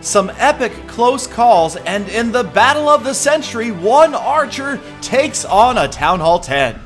Some epic close calls, and in the battle of the century, one archer takes on a Town Hall 10.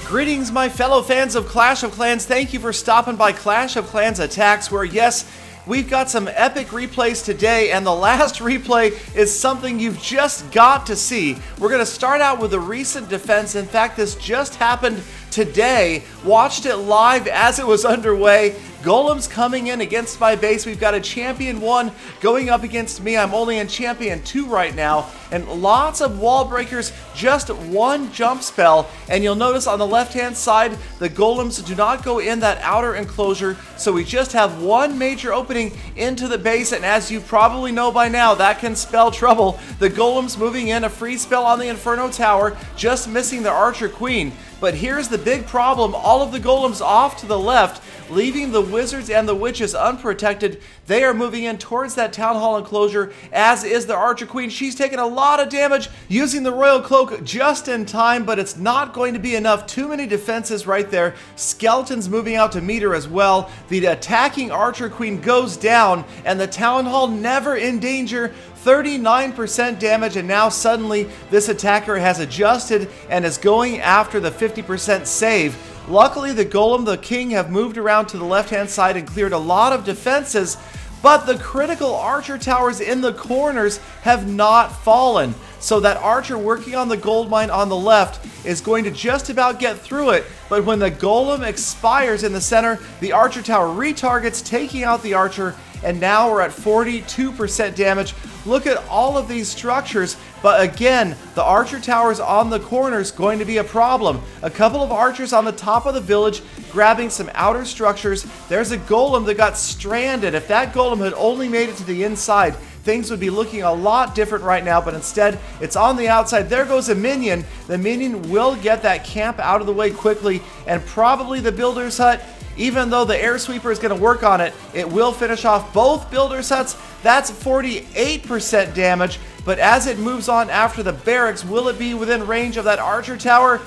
Greetings, my fellow fans of Clash of Clans. Thank you for stopping by Clash of Clans Attacks, where, yes, we've got some epic replays today, and the last replay is something you've just got to see. We're going to start out with a recent defense. In fact, this just happened today. Watched it live as it was underway. Golem's coming in against my base. We've got a Champion 1 going up against me. I'm only in Champion 2 right now. And lots of wall breakers, just one jump spell. And you'll notice on the left-hand side, the Golems do not go in that outer enclosure. So we just have one major opening into the base. And as you probably know by now, that can spell trouble. The Golems moving in, a free spell on the Inferno Tower, just missing the Archer Queen. But here's the big problem. All of the Golems off to the left, leaving the Wizards and the Witches unprotected. They are moving in towards that Town Hall enclosure, as is the Archer Queen. She's taken a lot of damage using the Royal Cloak just in time, but it's not going to be enough. Too many defenses right there. Skeletons moving out to meet her as well. The attacking Archer Queen goes down, and the Town Hall never in danger. 39% damage, and now suddenly this attacker has adjusted and is going after the 50% save. Luckily, the Golem, the King, have moved around to the left-hand side and cleared a lot of defenses, but the critical archer towers in the corners have not fallen. So that archer working on the gold mine on the left is going to just about get through it, but when the Golem expires in the center, the archer tower retargets, taking out the archer, and now we're at 42% damage. Look at all of these structures, but again, the archer towers on the corners going to be a problem. A couple of archers on the top of the village grabbing some outer structures. There's a Golem that got stranded. If that Golem had only made it to the inside, things would be looking a lot different right now, but instead, it's on the outside. There goes a minion. The minion will get that camp out of the way quickly, and probably the builder's hut. Even though the air sweeper is going to work on it, it will finish off both builder's huts. That's 48% damage, but as it moves on after the barracks, will it be within range of that archer tower?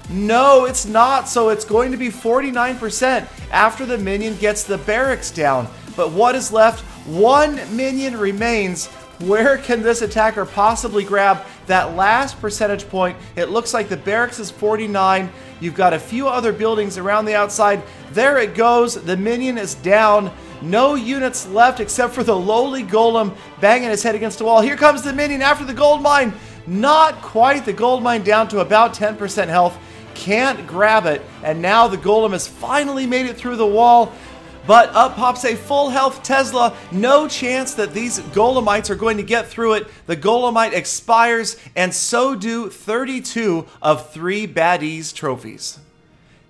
No, it's not, so it's going to be 49% after the minion gets the barracks down. But what is left? One minion remains. Where can this attacker possibly grab that last percentage point? It looks like the barracks is 49. You've got a few other buildings around the outside. There it goes. The minion is down. No units left except for the lowly Golem banging his head against the wall. Here comes the minion after the gold mine. Not quite. The gold mine down to about 10% health. Can't grab it. And now the Golem has finally made it through the wall. But up pops a full health Tesla. No chance that these Golemites are going to get through it. The Golemite expires, and so do 32 of 3 Baddies trophies.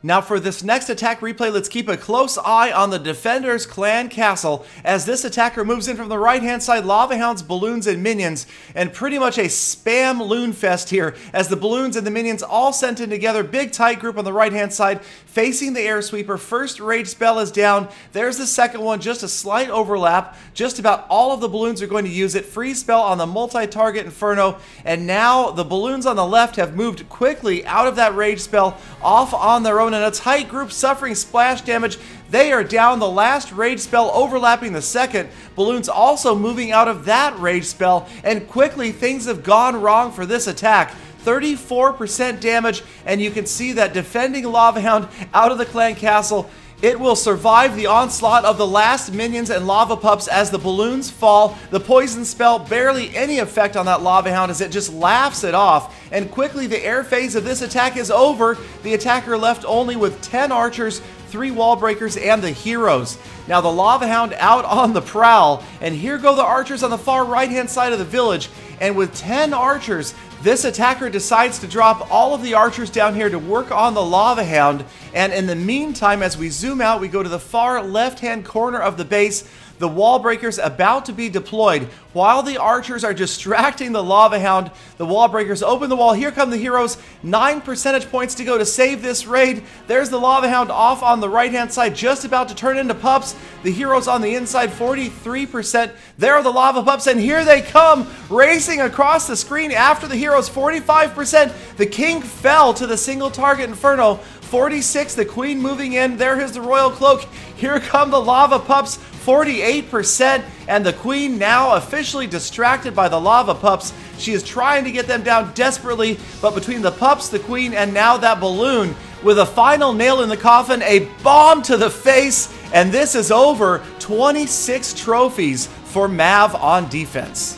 Now for this next attack replay, let's keep a close eye on the Defender's Clan Castle as this attacker moves in from the right-hand side, Lava Hounds, balloons, and minions, and pretty much a spam loon fest here as the balloons and the minions all sent in together. Big tight group on the right-hand side facing the air sweeper. First rage spell is down. There's the second one, just a slight overlap. Just about all of the balloons are going to use it. Free spell on the multi-target Inferno, and now the balloons on the left have moved quickly out of that rage spell off on their own. And a tight group suffering splash damage. They are down. The last rage spell overlapping the second. Balloons also moving out of that rage spell, and quickly things have gone wrong for this attack. 34% damage, and you can see that defending Lava Hound out of the clan castle. It will survive the onslaught of the last minions and lava pups as the balloons fall. The poison spell, barely any effect on that Lava Hound as it just laughs it off. And quickly the air phase of this attack is over. The attacker left only with 10 archers, 3 wall breakers, and the heroes. Now the Lava Hound out on the prowl, and here go the archers on the far right hand side of the village. And with 10 archers, this attacker decides to drop all of the archers down here to work on the Lava Hound. And in the meantime, as we zoom out, we go to the far left-hand corner of the base. The wall breakers about to be deployed. While the archers are distracting the Lava Hound, the wall breakers open the wall. Here come the heroes. 9 percentage points to go to save this raid. There's the Lava Hound off on the right-hand side, just about to turn into pups. The heroes on the inside, 43%. There are the lava pups, and here they come, racing across the screen after the heroes. heroes 45%. The king fell to the single target Inferno. 46, the queen moving in. There is the royal cloak. Here come the lava pups, 48%. And the queen now officially distracted by the lava pups. She is trying to get them down desperately, but between the pups, the queen, and now that balloon, with a final nail in the coffin, a bomb to the face, and this is over. 26 trophies for Mav on defense.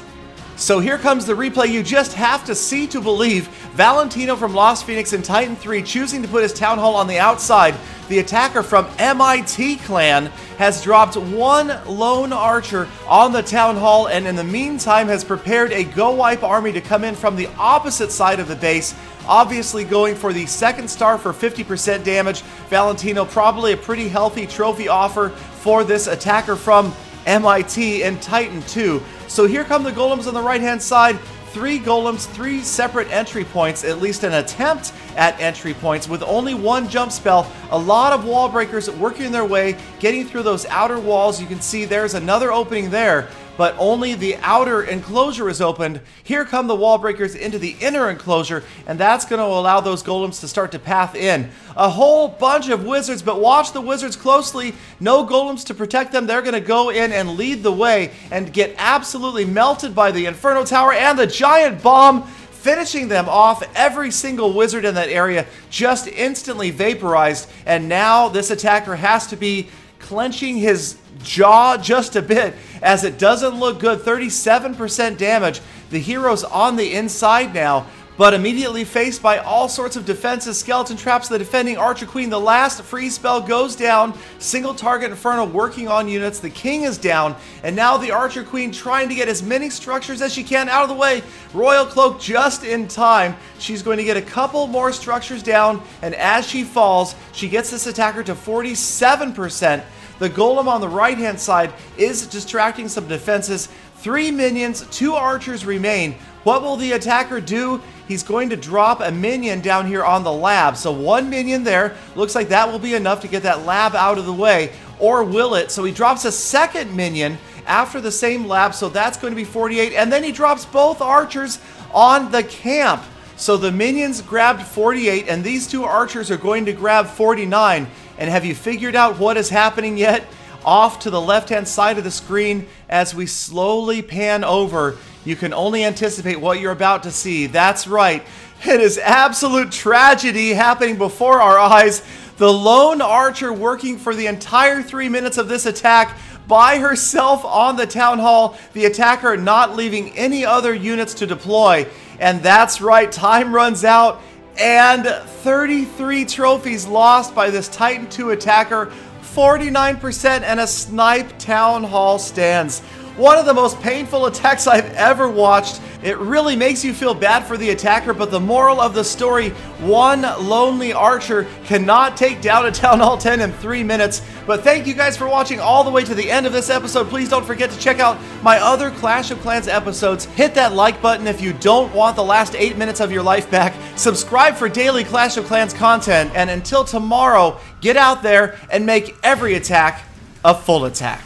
So here comes the replay you just have to see to believe. Valentino from Lost Phoenix in Titan 3 choosing to put his Town Hall on the outside. The attacker from MIT Clan has dropped one lone archer on the Town Hall, and in the meantime has prepared a Go Wipe army to come in from the opposite side of the base. Obviously going for the second star for 50% damage. Valentino probably a pretty healthy trophy offer for this attacker from MIT in Titan 2. So here come the golems on the right hand side. 3 golems, 3 separate entry points, at least an attempt at entry points with only one jump spell. A lot of wall breakers working their way, getting through those outer walls. You can see there's another opening there, but only the outer enclosure is opened. Here come the wall breakers into the inner enclosure, and that's going to allow those golems to start to path in. A whole bunch of wizards, but watch the wizards closely. No golems to protect them. They're going to go in and lead the way and get absolutely melted by the Inferno Tower and the giant bomb, finishing them off. Every single wizard in that area just instantly vaporized, and now this attacker has to be clenching his jaw just a bit, as it doesn't look good. 37% damage. The hero's on the inside now, but immediately faced by all sorts of defenses. Skeleton traps the defending Archer Queen. The last free spell goes down. Single target Inferno working on units. The king is down, and now the Archer Queen trying to get as many structures as she can out of the way. Royal Cloak just in time. She's going to get a couple more structures down, and as she falls, she gets this attacker to 47%. The golem on the right-hand side is distracting some defenses. 3 minions, 2 archers remain. What will the attacker do? He's going to drop a minion down here on the lab. So 1 minion there. Looks like that will be enough to get that lab out of the way. Or will it? So he drops a second minion after the same lab. So that's going to be 48. And then he drops both archers on the camp. So the minions grabbed 48, and these 2 archers are going to grab 49. And have you figured out what is happening yet? Off to the left-hand side of the screen, as we slowly pan over, you can only anticipate what you're about to see. That's right. It is absolute tragedy happening before our eyes. The lone archer working for the entire 3 minutes of this attack by herself on the Town Hall. The attacker not leaving any other units to deploy. And that's right, time runs out. And 33 trophies lost by this Titan 2 attacker, 49%, and a snipe Town Hall stands. One of the most painful attacks I've ever watched. It really makes you feel bad for the attacker, but the moral of the story, one lonely archer cannot take down a Town Hall 10 in 3 minutes. But thank you guys for watching all the way to the end of this episode. Please don't forget to check out my other Clash of Clans episodes. Hit that like button if you don't want the last 8 minutes of your life back. Subscribe for daily Clash of Clans content. And until tomorrow, get out there and make every attack a full attack.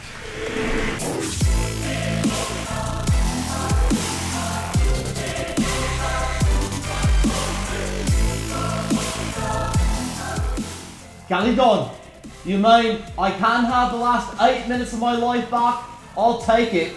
Galadon, you mean I can have the last 8 minutes of my life back? I'll take it.